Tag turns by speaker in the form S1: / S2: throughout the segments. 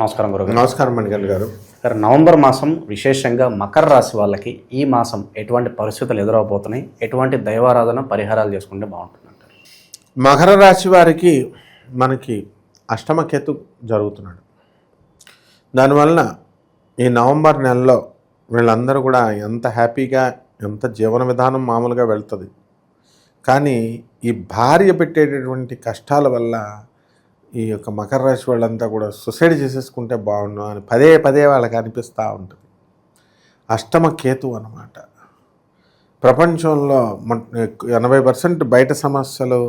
S1: నమస్కారం గురుగారు.
S2: నమస్కారం మణికంఠ గారు.
S1: నవంబర్ మాసం విశేషంగా మకర రాశి వాళ్ళకి ఈ మాసం ఎటువంటి పరిస్థితులు ఎదురవబోతున్నాయి, ఎటువంటి దైవారాధన పరిహారాలు చేసుకుంటే బాగుంటుందంటారు?
S2: మకర రాశి వారికి మనకి అష్టమకేతు జరుగుతున్నాడు. దానివలన ఈ నవంబర్ నెలలో వీళ్ళందరూ కూడా ఎంత హ్యాపీగా, ఎంత జీవన విధానం మామూలుగా వెళ్తుంది. కానీ ఈ భార్య పెట్టేటటువంటి కష్టాల వల్ల ఈ యొక్క మకర రాశి వాళ్ళంతా కూడా సూసైడ్ చేసేసుకుంటే బాగుండు అని పదే పదే వాళ్ళకి అనిపిస్తూ ఉంటుంది. అష్టమకేతు అన్నమాట. ప్రపంచంలో 80% బయట సమస్యలు,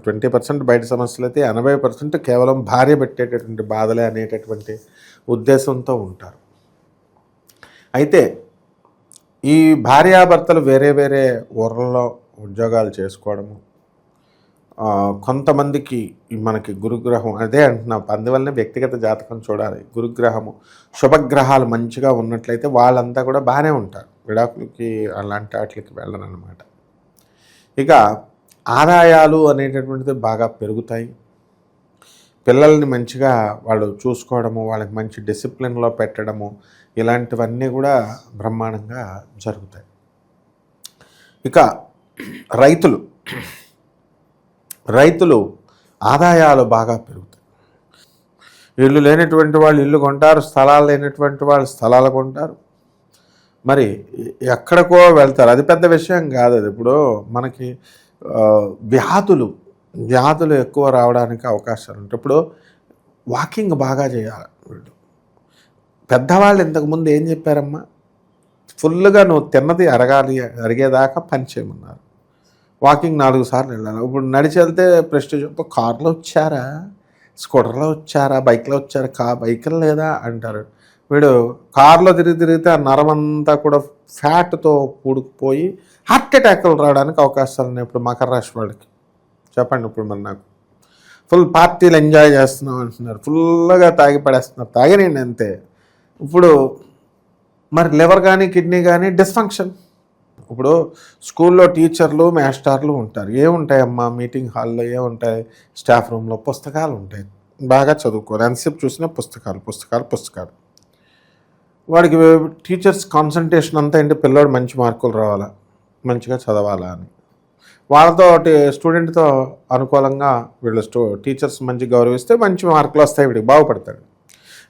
S2: 20% బయట సమస్యలు అయితే 80% కేవలం భార్య పెట్టేటటువంటి బాధలే అనేటటువంటి ఉద్దేశంతో ఉంటారు. అయితే ఈ భార్యాభర్తలు వేరే వేరే ఊర్లలో ఉద్యోగాలు చేసుకోవడము, కొంతమందికి మనకి గురుగ్రహం, అదే అంటున్నా, అందువల్లనే వ్యక్తిగత జాతకం చూడాలి. గురుగ్రహము, శుభగ్రహాలు మంచిగా ఉన్నట్లయితే వాళ్ళంతా కూడా బాగానే ఉంటారు, విడాకులకి అలాంటి వాటికి వెళ్ళనమాట. ఇక ఆదాయాలు అనేటటువంటిది బాగా పెరుగుతాయి. పిల్లల్ని మంచిగా వాళ్ళు చూసుకోవడము, వాళ్ళకి మంచి డిసిప్లిన్లో పెట్టడము, ఇలాంటివన్నీ కూడా బ్రహ్మాండంగా జరుగుతాయి. ఇక రైతులు ఆదాయాలు బాగా పెరుగుతాయి. ఇల్లు లేనటువంటి వాళ్ళు ఇల్లు కొంటారు, స్థలాలు లేనటువంటి వాళ్ళు స్థలాలు కొంటారు, మరి ఎక్కడికో వెళ్తారు. అది పెద్ద విషయం కాదు. అది ఇప్పుడు మనకి వ్యాధులు ఎక్కువ రావడానికి అవకాశాలు ఉంటాయి. ఇప్పుడు వాకింగ్ బాగా చేయాలి. వీళ్ళు పెద్దవాళ్ళు ఇంతకుముందు ఏం చెప్పారమ్మా, ఫుల్గా నువ్వు తిన్నది అరిగేదాకా పని చేయమన్నారు. వాకింగ్ 4 సార్లు వెళ్ళాలి. ఇప్పుడు నడిచి వెళ్తే ప్రెస్టేజ్, కార్లో వచ్చారా, స్కూటర్లో వచ్చారా, బైక్లో వచ్చారా, బైకులు లేదా అంటారు. వీడు కార్లో తిరిగితే ఆ నరమంతా కూడా ఫ్యాట్తో కూడుకుపోయి హార్ట్ అటాక్లు రావడానికి అవకాశాలు ఉన్నాయి. ఇప్పుడు మకర రాశి వాళ్ళకి చెప్పండి. ఇప్పుడు మరి నాకు ఫుల్ పార్టీలు ఎంజాయ్ చేస్తున్నాం అంటున్నారు, ఫుల్గా తాగి పడేస్తున్నారు. తాగినండి అంతే. ఇప్పుడు మరి లివర్ కానీ కిడ్నీ కానీ డిస్ఫంక్షన్. ఇప్పుడు స్కూల్లో టీచర్లు, మాస్టర్లు ఉంటారు. ఏముంటాయమ్మా మీటింగ్ హాల్లో, ఏముంటాయి స్టాఫ్ రూమ్లో? పుస్తకాలు ఉంటాయి. బాగా చదువుకోవాలి, ఎంతసేపు చూసినా పుస్తకాలు. వాడికి టీచర్స్ కాన్సన్ట్రేషన్ అంతా ఏంటి, పిల్లోడు మంచి మార్కులు రావాలా, మంచిగా చదవాలా అని. వాళ్ళతో స్టూడెంట్తో అనుకూలంగా వీళ్ళు టీచర్స్ మంచి గౌరవిస్తే మంచి మార్కులు వస్తాయి, వీడికి బాగుపడతాడు.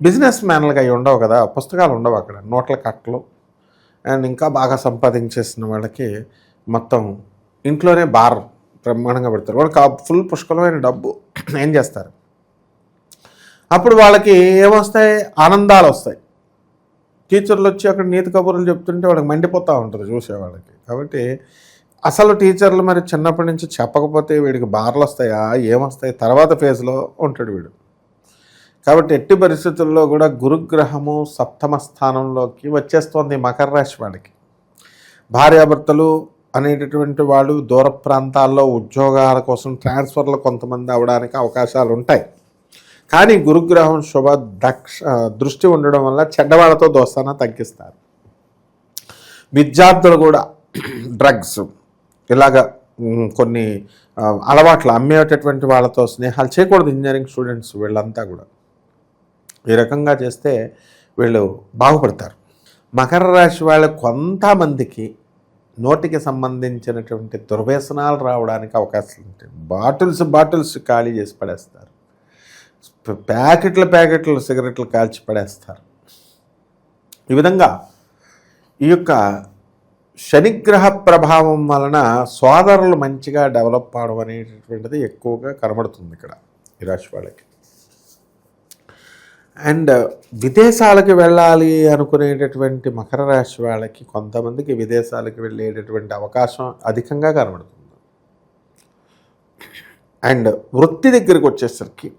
S2: బిజినెస్ మ్యాన్లుగా అవి ఉండవు కదా, పుస్తకాలు ఉండవు అక్కడ, నోట్ల కట్టలు. అండ్ ఇంకా బాగా సంపాదించేసిన వాళ్ళకి మొత్తం ఇంట్లోనే బార్ బ్రహ్మాండంగా పెడతారు. వాళ్ళకి ఫుల్ పుష్కలమైన డబ్బు. ఏం చేస్తారు అప్పుడు? వాళ్ళకి ఏమొస్తాయి, ఆనందాలు వస్తాయి. టీచర్లు వచ్చి అక్కడ నీతి కబుర్లు చెప్తుంటే వాళ్ళకి మండిపోతూ ఉంటుంది చూసేవాళ్ళకి. కాబట్టి అసలు టీచర్లు మరి చిన్నప్పటి నుంచి చెప్పకపోతే వీడికి బార్లు వస్తాయా, ఏమొస్తాయి? తర్వాత ఫేజ్లో ఉంటాడు వీడు. కాబట్టి ఎట్టి పరిస్థితుల్లో కూడా గురుగ్రహము సప్తమ స్థానంలోకి వచ్చేస్తోంది మకర రాశి వాళ్ళకి. భార్యాభర్తలు అనేటటువంటి వాళ్ళు దూర ప్రాంతాల్లో ఉద్యోగాల కోసం ట్రాన్స్ఫర్లు కొంతమంది అవడానికి అవకాశాలు ఉంటాయి. కానీ గురుగ్రహం దృష్టి ఉండడం వల్ల చెడ్డవాళ్ళతో దోస్తాన తగ్గిస్తారు. విద్యార్థులు కూడా డ్రగ్స్, ఇలాగ కొన్ని అలవాట్లు అమ్మేటటువంటి వాళ్ళతో స్నేహాలు చేయకూడదు. ఇంజనీరింగ్ స్టూడెంట్స్ వీళ్ళంతా కూడా ఈ రకంగా చేస్తే వీళ్ళు బాగుపడతారు. మకర రాశి వాళ్ళ కొంతమందికి నోటికి సంబంధించినటువంటి దుర్వ్యసనాలు రావడానికి అవకాశాలు ఉంటాయి. బాటిల్స్ ఖాళీ చేసి పడేస్తారు, ప్యాకెట్లు సిగరెట్లు కాల్చి పడేస్తారు. ఈ విధంగా ఈ యొక్క శనిగ్రహ ప్రభావం వలన సోదరులు మంచిగా డెవలప్ అవడం అనేటటువంటిది ఎక్కువగా కనబడుతుంది ఇక్కడ ఈ రాశి వాళ్ళకి. అండ్ విదేశాలకు వెళ్ళాలి అనుకునేటటువంటి మకర రాశి వాళ్ళకి కొంతమందికి విదేశాలకు వెళ్ళేటటువంటి అవకాశం అధికంగా కనబడుతుంది. అండ్ వృత్తి దగ్గరికి వచ్చేసరికి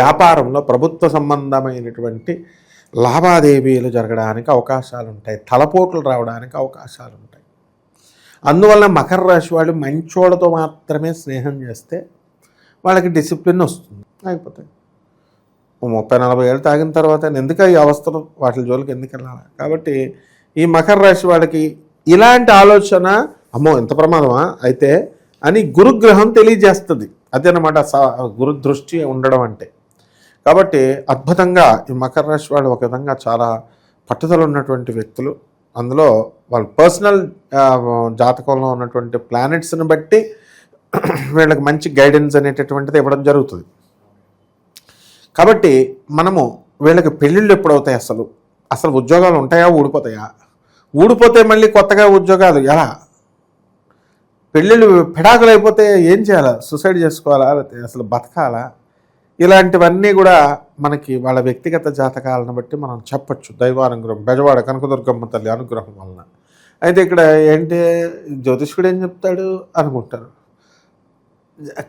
S2: వ్యాపారంలో ప్రభుత్వ సంబంధమైనటువంటి లావాదేవీలు జరగడానికి అవకాశాలు ఉంటాయి, తలపోట్లు రావడానికి అవకాశాలు ఉంటాయి. అందువల్ల మకర రాశి వాళ్ళు మంచోళ్ళతో మాత్రమే స్నేహం చేస్తే వాళ్ళకి డిసిప్లిన్ వస్తుంది. అయిపోతే 30-40 ఏళ్ళు తాగిన తర్వాత ఎందుకు ఈ అవస్థలు, వాటి జోలికి ఎందుకు వెళ్ళాలి? కాబట్టి ఈ మకర రాశి వాళ్ళకి ఇలాంటి ఆలోచన, అమ్మో ఎంత ప్రమాదమా అయితే అని గురుగ్రహం తెలియజేస్తుంది. అదేనమాట గురు దృష్టి ఉండడం అంటే. కాబట్టి అద్భుతంగా ఈ మకర రాశి వాళ్ళు ఒక విధంగా చాలా పట్టుదల ఉన్నటువంటి వ్యక్తులు. అందులో వాళ్ళ పర్సనల్ జాతకంలో ఉన్నటువంటి ప్లానెట్స్ని బట్టి వీళ్ళకి మంచి గైడెన్స్ అనేటటువంటిది ఇవ్వడం జరుగుతుంది. కాబట్టి మనము వీళ్ళకి పెళ్ళిళ్ళు ఎప్పుడవుతాయి, అసలు ఉద్యోగాలు ఉంటాయా, ఊడిపోతాయా, ఊడిపోతే మళ్ళీ కొత్తగా ఉద్యోగాలు ఎలా, పెళ్ళిళ్ళు పెడాకులు అయిపోతే ఏం చేయాలా, సూసైడ్ చేసుకోవాలా, అసలు బతకాలా, ఇలాంటివన్నీ కూడా మనకి వాళ్ళ వ్యక్తిగత జాతకాలను బట్టి మనం చెప్పచ్చు. దైవానుగ్రహం, బెజవాడ కనకదుర్గమ్మ తల్లి అనుగ్రహం వలన. అయితే ఇక్కడ ఏంటి జ్యోతిష్కుడు ఏం చెప్తాడు అనుకుంటారు,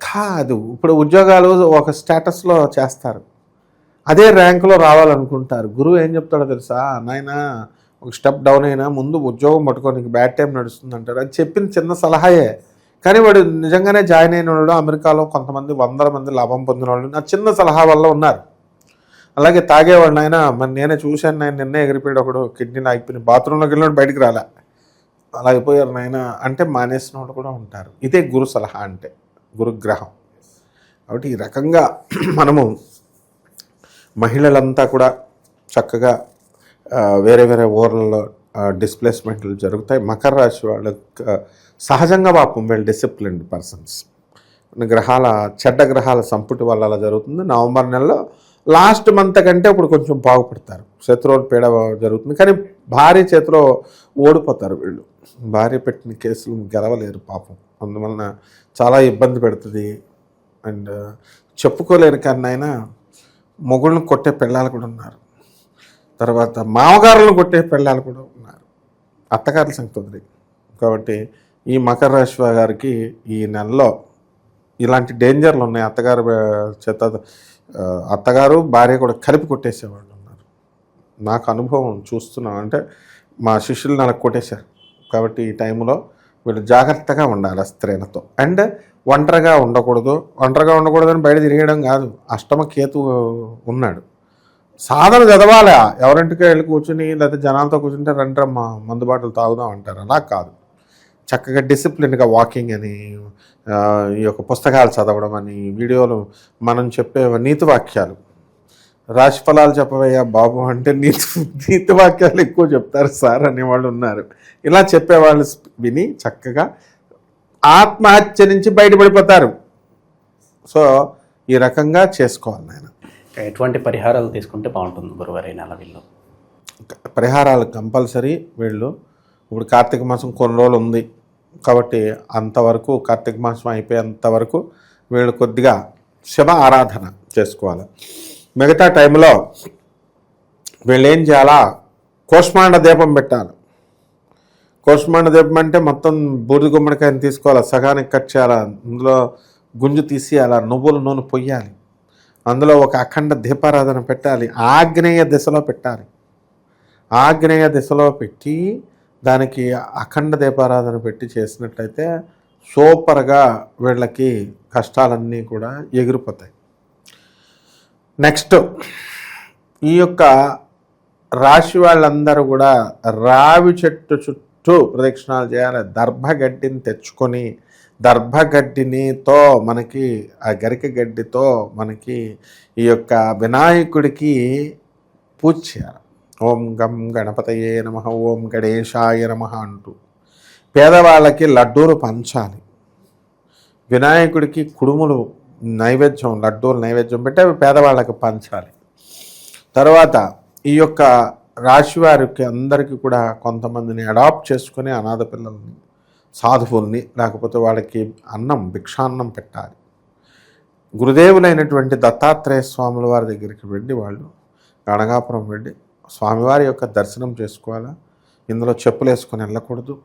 S2: కాదు. ఇప్పుడు ఉద్యోగాలు ఒక స్టేటస్లో చేస్తారు, అదే ర్యాంకులో రావాలనుకుంటారు. గురువు ఏం చెప్తాడో తెలుసా, నాయన ఒక స్టెప్ డౌన్ అయినా ముందు ఉద్యోగం పట్టుకోనికి బ్యాడ్ టైం నడుస్తుంది అంటారు. అది చెప్పిన చిన్న సలహాయే, కానీ వాడు నిజంగానే జాయిన్ అయిన వాళ్ళు అమెరికాలో కొంతమంది 100 మంది లాభం పొందిన వాళ్ళు నా చిన్న సలహా వల్ల ఉన్నారు. అలాగే తాగేవాడు ఆయన, మరి నేనే చూశాను, ఆయన నిన్నే ఎగిరిపోయాడు, ఒకడు కిడ్నీలు ఆగిపోయిన బాత్రూంలోకి వెళ్ళినాడు బయటికి రాలే, అలా అయిపోయారు నాయన అంటే మానేసిన వాళ్ళు కూడా ఉంటారు. ఇదే గురు సలహా అంటే, గురుగ్రహం. కాబట్టి ఈ రకంగా మనము మహిళలంతా కూడా చక్కగా వేరే వేరే ఊర్లలో డిస్ప్లేస్మెంట్లు జరుగుతాయి. మకర రాశి వాళ్ళకి సహజంగా పాపం వీళ్ళు డిసిప్లిన్డ్ పర్సన్స్. చెడ్డ గ్రహాల సంపుటి వల్ల అలా జరుగుతుంది. నవంబర్ నెలలో లాస్ట్ మంత్ కంటే ఇప్పుడు కొంచెం బాగుపడతారు. శత్రువుల పీడ జరుగుతుంది, కానీ భార్య చేతిలో ఓడిపోతారు వీళ్ళు. భార్య పెట్టిన కేసులు గెలవలేరు పాపం, అందువలన చాలా ఇబ్బంది పెడుతుంది. అండ్ చెప్పుకోలేరు, కానీ ఆయన మొగుళ్ళను కొట్టే పిల్లలు కూడా ఉన్నారు, తర్వాత మామగారులను కొట్టే పిల్లలు కూడా ఉన్నారు, అత్తగారుల సంగతి వదిలి. కాబట్టి ఈ మకర రాశి గారికి ఈ నెలలో ఇలాంటి డేంజర్లు ఉన్నాయి. అత్తగారు భార్య కూడా కలిపి కొట్టేసేవాళ్ళు ఉన్నారు. నాకు అనుభవం చూస్తున్నాను, అంటే మా శిష్యులు నాకు కొట్టేశారు. కాబట్టి ఈ టైంలో వీళ్ళు జాగ్రత్తగా ఉండాలి స్త్రీలతో. అండ్ ఒంటరిగా ఉండకూడదని బయట తిరిగడం కాదు. అష్టమ కేతు ఉన్నాడు, సాధన చదవాలా. ఎవరింటికి వెళ్ళి కూర్చుని లేకపోతే జనాలతో కూర్చుంటే రండ్రమ్మ మందు బాటలు తాగుదాం అంటారు, అలా కాదు. చక్కగా డిసిప్లిన్గా వాకింగ్ అని, ఈ యొక్క పుస్తకాలు చదవడం అని, వీడియోలు మనం చెప్పే నీతి వాక్యాలు, రాశి ఫలాలు చెప్పవయ్యా బాబు అంటే నీతి వాక్యాలు ఎక్కువ చెప్తారు సార్ అనేవాళ్ళు ఉన్నారు. ఇలా చెప్పేవాళ్ళు విని చక్కగా ఆత్మహత్య నుంచి బయటపడిపోతారు. సో ఈ రకంగా చేసుకోవాలి నాయన.
S1: ఎటువంటి పరిహారాలు తీసుకుంటే బాగుంటుంది గురువారి నెల వీళ్ళు?
S2: పరిహారాలు కంపల్సరీ. వీళ్ళు ఇప్పుడు కార్తీక మాసం కొన్ని రోజులు ఉంది కాబట్టి అంతవరకు, కార్తీక మాసం అయిపోయేంతవరకు వీళ్ళు కొద్దిగా శివ ఆరాధన చేసుకోవాలి. మిగతా టైంలో వీళ్ళు ఏం చేయాలా, కూష్మాండ దీపం పెట్టాలి. కూష్మాండ దీపం అంటే మొత్తం బూడిద గుమ్మడికాయని తీసుకోవాలి, సగానికి కట్ చేయాలి, అందులో గుంజు తీసేయాలి, నువ్వుల నూనె పొయ్యాలి, అందులో ఒక అఖండ దీపారాధన పెట్టాలి, ఆగ్నేయ దిశలో పెట్టాలి. ఆగ్నేయ దిశలో పెట్టి దానికి అఖండ దీపారాధన పెట్టి చేసినట్లయితే సూపర్గా వీళ్ళకి కష్టాలన్నీ కూడా ఎగిరిపోతాయి. నెక్స్ట్ ఈ యొక్క రాశి వాళ్ళందరూ కూడా రావి చెట్టు చుట్టూ ప్రదక్షిణాలు చేయాలి. దర్భగడ్డిని తెచ్చుకొని, దర్భగడ్డినితో మనకి ఆ గరిక గడ్డితో మనకి ఈ యొక్క వినాయకుడికి పూజ చేయాలి. ఓం గం గణపతయే నమః, ఓం గణేశాయ నమః అంటూ పేదవాళ్ళకి లడ్డూలు పంచాలి. వినాయకుడికి కుడుములు నైవేద్యం, లడ్డూలు నైవేద్యం పెట్టి అవి పేదవాళ్ళకి పంచాలి. తర్వాత ఈ యొక్క రాశి వారికి అందరికీ కూడా కొంతమందిని అడాప్ట్ చేసుకుని అనాథ పిల్లల్ని, సాధువుల్ని, లేకపోతే వాళ్ళకి అన్నం, భిక్షాన్నం పెట్టాలి. గురుదేవులైనటువంటి దత్తాత్రేయ స్వాముల వారి దగ్గరికి వెళ్ళి వాళ్ళు గణగాపురం వెళ్ళి స్వామివారి యొక్క దర్శనం చేసుకోవాలా. ఇందులో చెప్పులు వేసుకొని వెళ్ళకూడదు.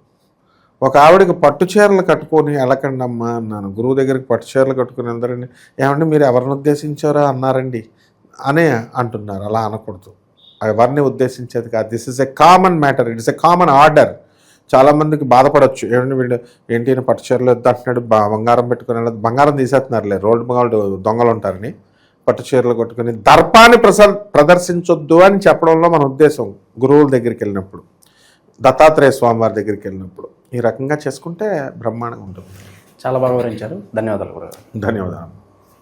S2: ఒక ఆవిడకి పట్టు చీరలు కట్టుకొని వెళ్ళకండి అమ్మా అన్నాను. గురువు దగ్గరికి పట్టు చీరలు కట్టుకుని అందరండి, ఏమంటే మీరు ఎవరిని ఉద్దేశించారో అన్నారండి అనే అంటున్నారు. అలా అనకూడదు, ఎవరిని ఉద్దేశించేది కాదు. This is a common matter, it is a common order. చాలామందికి బాధపడవచ్చు, ఏమంటే వీళ్ళు ఏంటి పట్టు చీరలు వద్దు అంటున్నాడు, బంగారం పెట్టుకుని వెళ్ళదు. బంగారం తీసేస్తున్నారులే, రోడ్డు గోల్డ్ దొంగలు ఉంటారని పట్టు చీరలు కొట్టుకుని దర్పాన్ని ప్రదర్శించొద్దు అని చెప్పడంలో మన ఉద్దేశం. గురువుల దగ్గరికి వెళ్ళినప్పుడు, దత్తాత్రేయ స్వామి వారి దగ్గరికి వెళ్ళినప్పుడు ఈ రకంగా చేసుకుంటే బ్రహ్మాండంగా ఉంటుంది.
S1: చాలా బాగా వివరించారు. ధన్యవాదాలు గురుగారు.
S2: ధన్యవాదాలు.